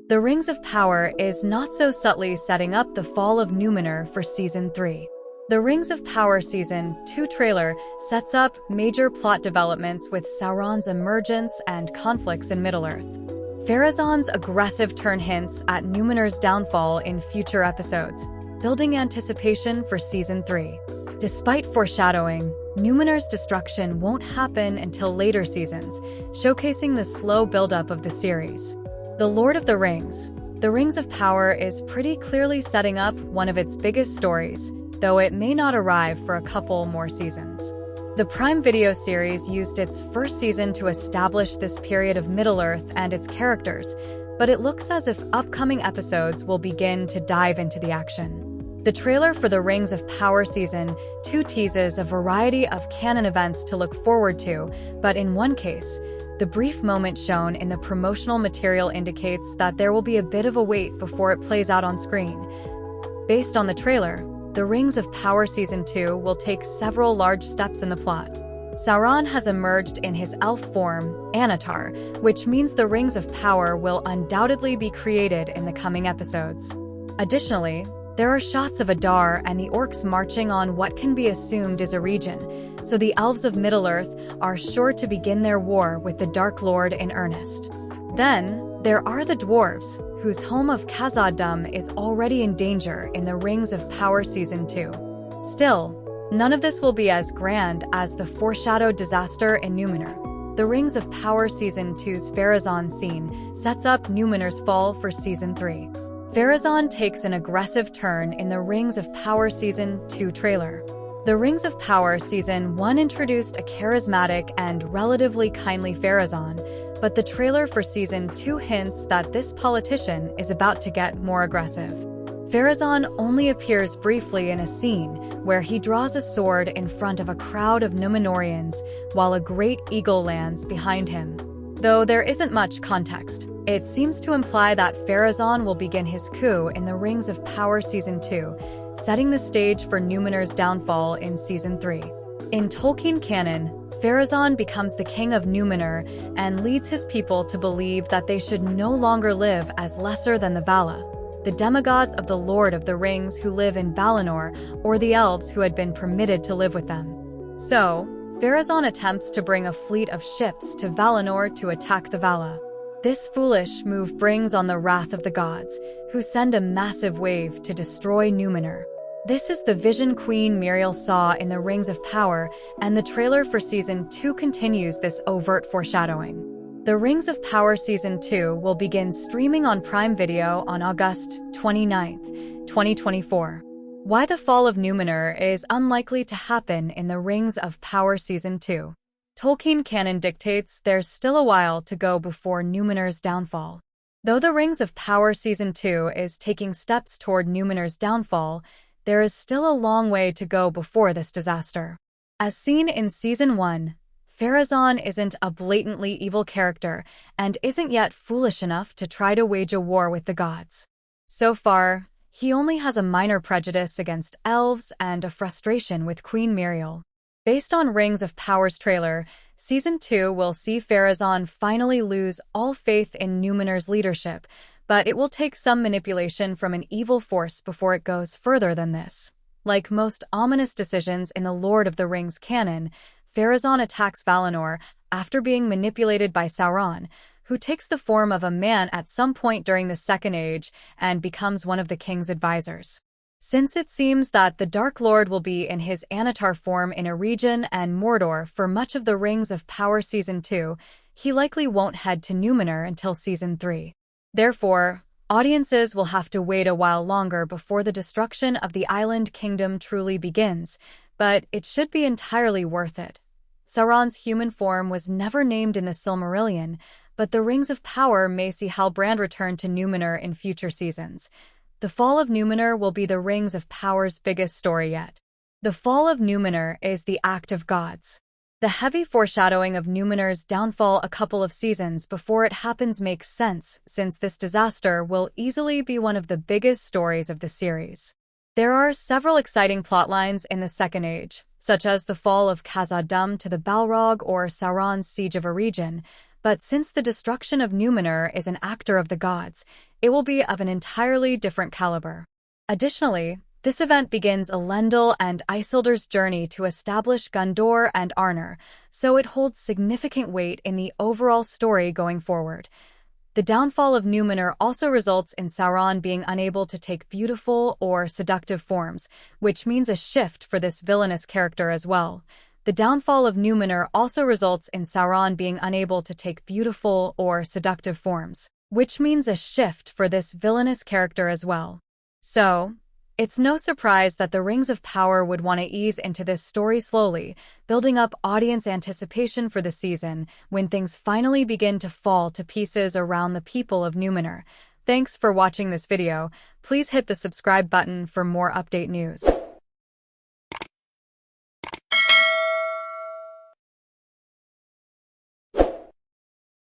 The Rings of Power is not-so-subtly setting up the fall of Numenor for Season 3. The Rings of Power Season 2 trailer sets up major plot developments with Sauron's emergence and conflicts in Middle-earth. Pharazôn's aggressive turn hints at Numenor's downfall in future episodes, building anticipation for Season 3. Despite foreshadowing, Numenor's destruction won't happen until later seasons, showcasing the slow buildup of the series. The Lord of the Rings. The Rings of Power is pretty clearly setting up one of its biggest stories, though it may not arrive for a couple more seasons. The Prime Video series used its first season to establish this period of Middle-earth and its characters, but it looks as if upcoming episodes will begin to dive into the action. The trailer for The Rings of Power Season 2 teases a variety of canon events to look forward to, but in one case, the brief moment shown in the promotional material indicates that there will be a bit of a wait before it plays out on screen. Based on the trailer, The Rings of Power Season 2 will take several large steps in the plot. Sauron has emerged in his elf form, Anatar, which means the Rings of Power will undoubtedly be created in the coming episodes. Additionally, there are shots of Adar and the orcs marching on what can be assumed is a region, so the elves of Middle-earth are sure to begin their war with the Dark Lord in earnest. Then, there are the dwarves, whose home of Khazad-dûm is already in danger in the Rings of Power Season 2. Still, none of this will be as grand as the foreshadowed disaster in Numenor. The Rings of Power Season 2's Pharazôn scene sets up Numenor's fall for Season 3. Pharazôn takes an aggressive turn in the Rings of Power Season 2 trailer. The Rings of Power Season 1 introduced a charismatic and relatively kindly Pharazôn, but the trailer for Season 2 hints that this politician is about to get more aggressive. Pharazôn only appears briefly in a scene where he draws a sword in front of a crowd of Numenorians while a great eagle lands behind him. Though there isn't much context, it seems to imply that Pharazôn will begin his coup in the Rings of Power Season 2, setting the stage for Numenor's downfall in Season 3. In Tolkien canon, Pharazôn becomes the king of Numenor and leads his people to believe that they should no longer live as lesser than the Vala, the demigods of the Lord of the Rings who live in Valinor, or the elves who had been permitted to live with them. So, Pharazôn attempts to bring a fleet of ships to Valinor to attack the Vala. This foolish move brings on the wrath of the gods, who send a massive wave to destroy Numenor. This is the vision Queen Miriel saw in the Rings of Power, and the trailer for Season 2 continues this overt foreshadowing. The Rings of Power Season 2 will begin streaming on Prime Video on August 29, 2024. Why the fall of Numenor is unlikely to happen in the Rings of Power Season 2. Tolkien canon dictates there's still a while to go before Numenor's downfall. Though the Rings of Power Season 2 is taking steps toward Numenor's downfall, there is still a long way to go before this disaster. As seen in Season 1, Pharazôn isn't a blatantly evil character and isn't yet foolish enough to try to wage a war with the gods. So far, he only has a minor prejudice against elves and a frustration with Queen Miriel. Based on Rings of Power's trailer, Season 2 will see Pharazôn finally lose all faith in Numenor's leadership, but it will take some manipulation from an evil force before it goes further than this. Like most ominous decisions in the Lord of the Rings canon, Pharazôn attacks Valinor after being manipulated by Sauron, who takes the form of a man at some point during the Second Age and becomes one of the king's advisors. Since it seems that the Dark Lord will be in his Anatar form in a region and Mordor for much of the Rings of Power Season 2, he likely won't head to Numenor until Season 3. Therefore, audiences will have to wait a while longer before the destruction of the Island Kingdom truly begins, but it should be entirely worth it. Sauron's human form was never named in the Silmarillion, but the Rings of Power may see Halbrand return to Numenor in future seasons. The fall of Numenor will be the Rings of Power's biggest story yet. The fall of Numenor is the act of gods. The heavy foreshadowing of Numenor's downfall a couple of seasons before it happens makes sense, since this disaster will easily be one of the biggest stories of the series. There are several exciting plotlines in the Second Age, such as the fall of Khazad-dûm to the Balrog or Sauron's siege of a region, but since the destruction of Numenor is an actor of the gods, it will be of an entirely different caliber. Additionally, this event begins Elendil and Isildur's journey to establish Gondor and Arnor, so it holds significant weight in the overall story going forward. The downfall of Numenor also results in Sauron being unable to take beautiful or seductive forms, which means a shift for this villainous character as well. The downfall of Numenor also results in Sauron being unable to take beautiful or seductive forms, which means a shift for this villainous character as well. So, it's no surprise that the Rings of Power would want to ease into this story slowly, building up audience anticipation for the season when things finally begin to fall to pieces around the people of Numenor. Thanks for watching this video. Please hit the subscribe button for more update news.